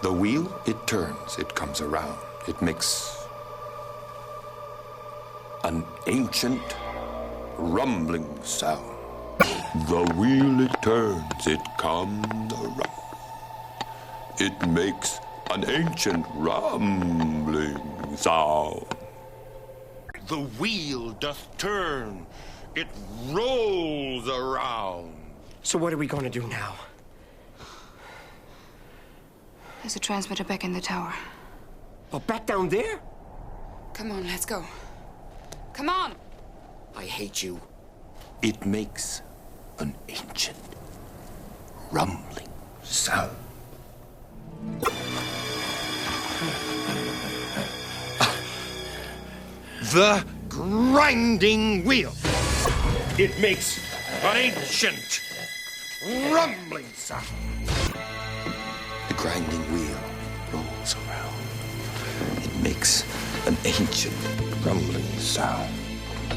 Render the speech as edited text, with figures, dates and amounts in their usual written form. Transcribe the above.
The wheel, it turns, it comes around. It makes an ancient rumbling sound. The wheel, it turns, it comes around. It makes an ancient rumbling sound. The wheel doth turn, it rolls around. So what are we going to do now? There's a transmitter back in the tower. Oh, back down there? Come on, let's go. Come on! I hate you. It makes an ancient rumbling sound. The grinding wheel. It makes an ancient rumbling sound. The grinding wheel rolls around. It makes an ancient rumbling sound.